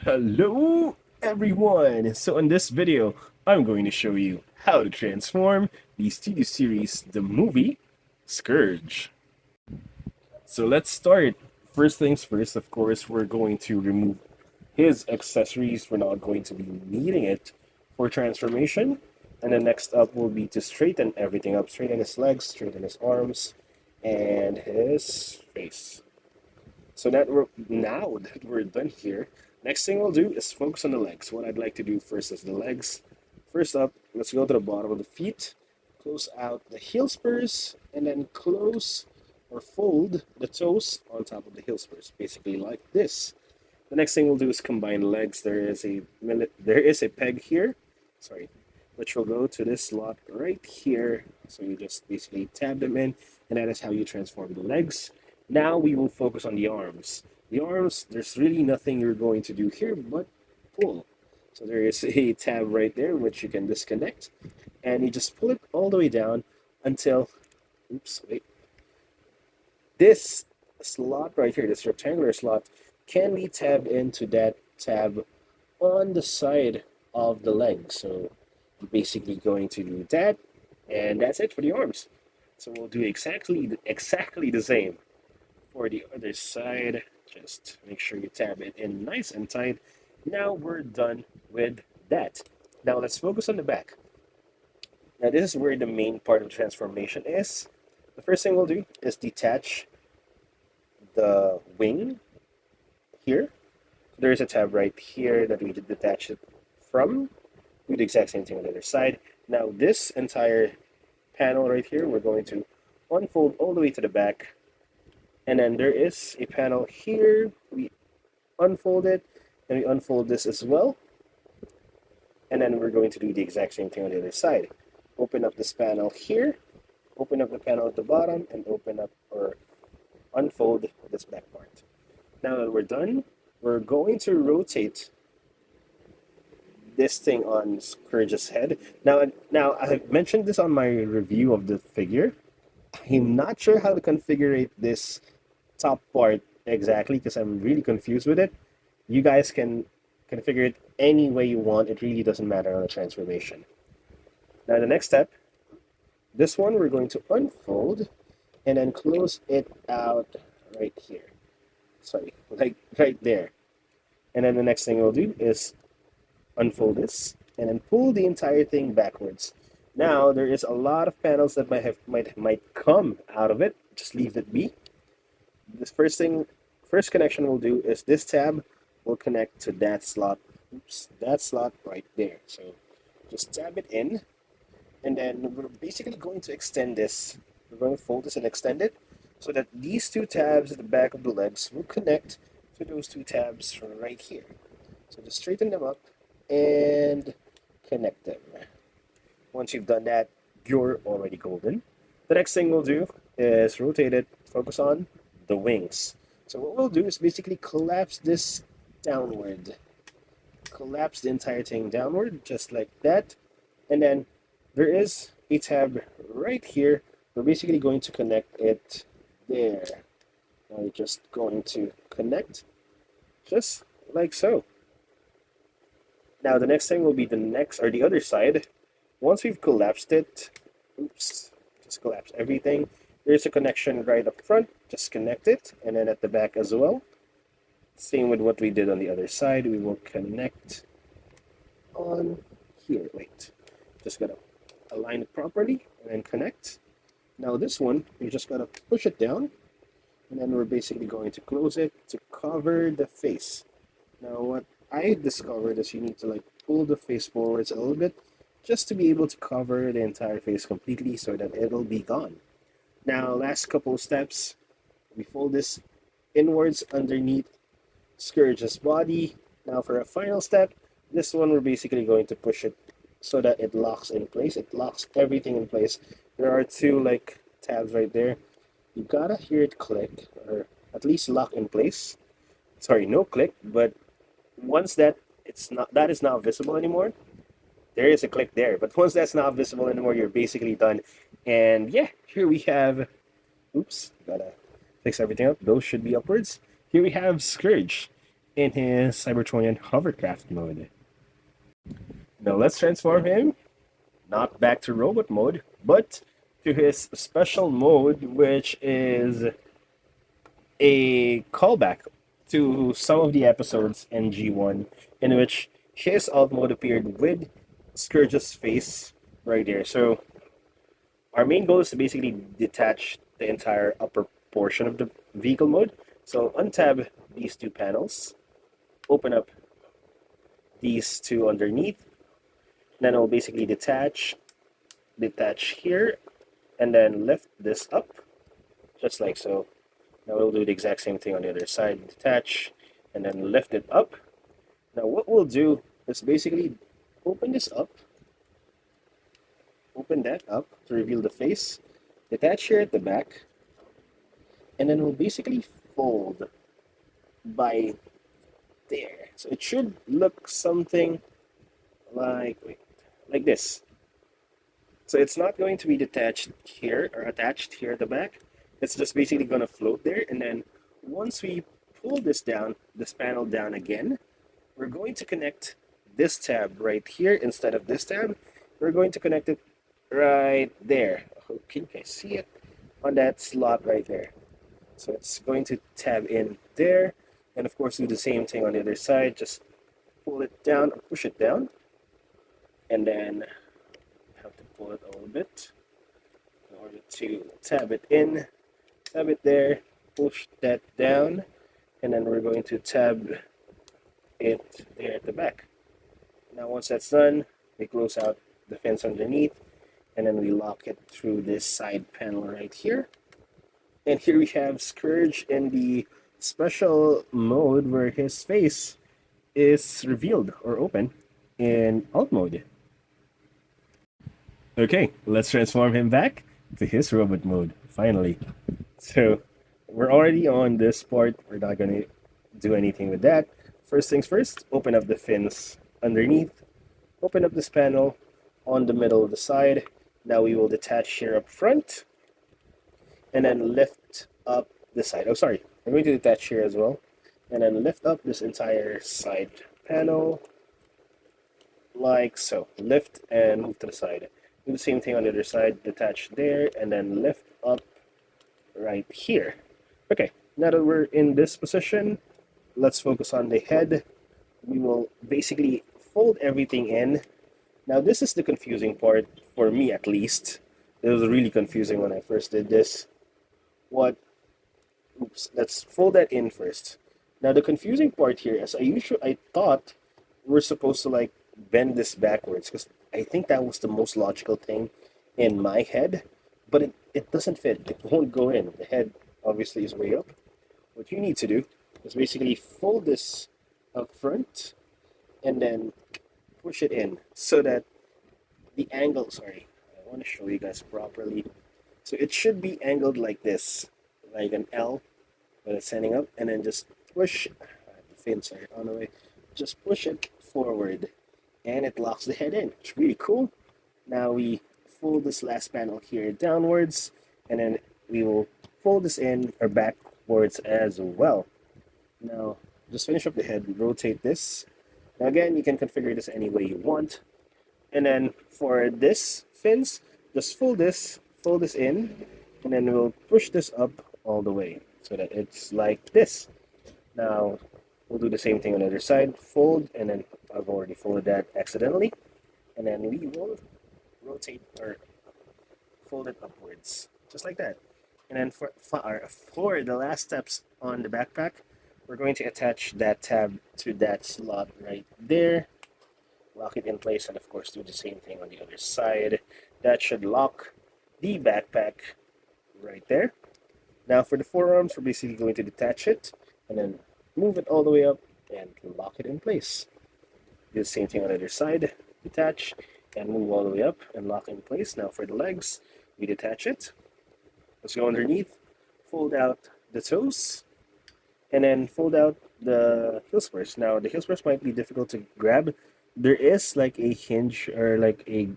Hello everyone! So in this video, I'm going to show you how to transform the studio series, the movie, Scourge. So let's start. First things first, of course, we're going to remove his accessories. We're not going to be needing it for transformation. And then next up will be to straighten everything up. Straighten his legs, straighten his arms, and his face. So now that we're done here, next thing we'll do is focus on the legs. What I'd like to do first is the legs. First up, let's go to the bottom of the feet, close out the heel spurs, and then close or fold the toes on top of the heel spurs, basically like this. The next thing we'll do is combine the legs. There is a peg here, sorry, which will go to this slot right here. So you just basically tab them in, and that is how you transform the legs. Now we will focus on the arms. The arms, there's really nothing you're going to do here but pull. So there is a tab right there which you can disconnect, and you just pull it all the way down until, oops, wait. This slot right here, this rectangular slot, can be tabbed into that tab on the side of the leg. So you're basically going to do that, and that's it for the arms. So we'll do exactly the same for the other side. Just make sure you tab it in nice and tight. Now we're done with that. Now let's focus on the back. Now this is where the main part of transformation is. The first thing we'll do is detach the wing here. There's a tab right here that we detach it from. Do the exact same thing on the other side. Now this entire panel right here, we're going to unfold all the way to the back. And then there is a panel here. We unfold it, and we unfold this as well. And then we're going to do the exact same thing on the other side. Open up this panel here, open up the panel at the bottom, and open up or unfold this back part. Now that we're done, we're going to rotate this thing on Scourge's head. Now I've mentioned this on my review of the figure. I'm not sure how to configure this top part exactly because I'm really confused with it. You guys can configure it any way you want. It really doesn't matter on the transformation. Now the next step, this one we're going to unfold and then close it out right here. Sorry, like right there. And then the next thing we'll do is unfold this and then pull the entire thing backwards. Now there is a lot of panels that might come out of it. Just leave it be. This first connection we'll do is this tab will connect to that slot. Oops, that slot right there. So just tab it in, and then we're basically going to extend this. We're going to fold this and extend it so that these two tabs at the back of the legs will connect to those two tabs right here. So just straighten them up and connect them. Once you've done that, you're already golden. The next thing we'll do is rotate it, focus on the wings. So what we'll do is basically collapse this downward. Collapse the entire thing downward, just like that. And then there is a tab right here. We're basically going to connect it there. Now you're just going to connect, just like so. Now the next thing will be the other side. Once we've collapsed it, oops, just collapse everything. There's a connection right up front, just connect it, and then at the back as well. Same with what we did on the other side, we will connect on here. Wait, just gotta align it properly and then connect. Now this one, you just gotta push it down, and then we're basically going to close it to cover the face. Now what I discovered is you need to like pull the face forwards a little bit just to be able to cover the entire face completely so that it'll be gone. Now, last couple steps, we fold this inwards underneath Scourge's body. Now for a final step, this one we're basically going to push it so that it locks in place. It locks everything in place. There are two like tabs right there. You gotta hear it click, or at least lock in place. Sorry, no click, but once that is not visible anymore, there is a click there, but once that's not visible anymore, you're basically done. And yeah, here we have, oops, gotta fix everything up. Those should be upwards. Here we have Scourge. in his Cybertronian hovercraft mode. Now let's transform him, not back to robot mode, but to his special mode, which is a callback to some of the episodes in G1 in which his alt mode appeared with Scourge's face right there. So our main goal is to basically detach the entire upper portion of the vehicle mode. So untab these two panels, open up these two underneath, then it will basically detach here, and then lift this up, just like so. Now we'll do the exact same thing on the other side, detach, and then lift it up. Now what we'll do is basically open this up, open that up to reveal the face, detach here at the back, and then we'll basically fold by there. So it should look something like, wait, like this. So it's not going to be detached here or attached here at the back. It's just basically going to float there. And then once we pull this down, this panel down again, we're going to connect this tab right here instead of this tab. We're going to connect it right there. Oh, can you guys see it? On that slot right there. So it's going to tab in there. And of course, do the same thing on the other side. Just pull it down or push it down. And then have to pull it a little bit in order to tab it in, tab it there, push that down, and then we're going to tab it there at the back. Now once that's done, we close out the fence underneath, and then we lock it through this side panel right here. And here we have Scourge in the special mode where his face is revealed or open in alt mode. Okay, let's transform him back to his robot mode, finally. So, we're already on this part. We're not going to do anything with that. First things first, open up the fins underneath. Open up this panel on the middle of the side. Now we will detach here up front. And then lift up this side. Oh, sorry. I'm going to detach here as well. And then lift up this entire side panel like so. Lift and move to the side. Do the same thing on the other side, detach there, and then lift up right here. Okay, now that we're in this position, let's focus on the head. We will basically fold everything in. Now this is the confusing part, for me at least. It was really confusing when I first did this. Oops, let's fold that in first. Now the confusing part here is I thought we're supposed to like bend this backwards because I think that was the most logical thing in my head, but it doesn't fit. It won't go in. The head obviously is way up. What you need to do is basically fold this up front and then push it in so that the angle, sorry, I want to show you guys properly. So it should be angled like this, like an L when it's standing up, and then just push, the fins are on the way, just push it forward and it locks the head in. It's really cool. Now we fold this last panel here downwards, and then we will fold this in or backwards as well. Now just finish up the head, rotate this. Now again, you can configure this any way you want. And then for this fins, just fold this in, and then we'll push this up all the way so that it's like this. Now we'll do the same thing on the other side, fold, and then I've already folded that accidentally, and then we will rotate or fold it upwards, just like that. And then for the last steps on the backpack, we're going to attach that tab to that slot right there, lock it in place, and of course do the same thing on the other side. That should lock the backpack right there. Now for the forearms, we're basically going to detach it and then move it all the way up and lock it in place. Do the same thing on the other side, detach and move all the way up and lock in place. Now for the legs, we detach it. Let's go underneath, fold out the toes, and then fold out the heel spurs. Now the heel spurs might be difficult to grab. There is like a hinge or like a,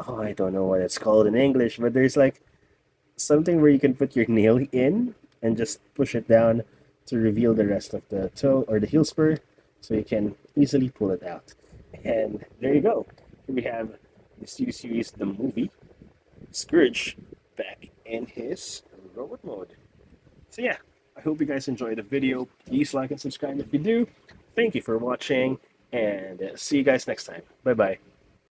oh, I don't know what it's called in English, but there's like something where you can put your nail in and just push it down to reveal the rest of the toe or the heel spur, so you can easily pull it out. And there you go. Here we have the Studio Series, the movie, Scourge, back in his robot mode. So yeah, I hope you guys enjoyed the video. Please like and subscribe if you do. Thank you for watching, and see you guys next time. Bye bye.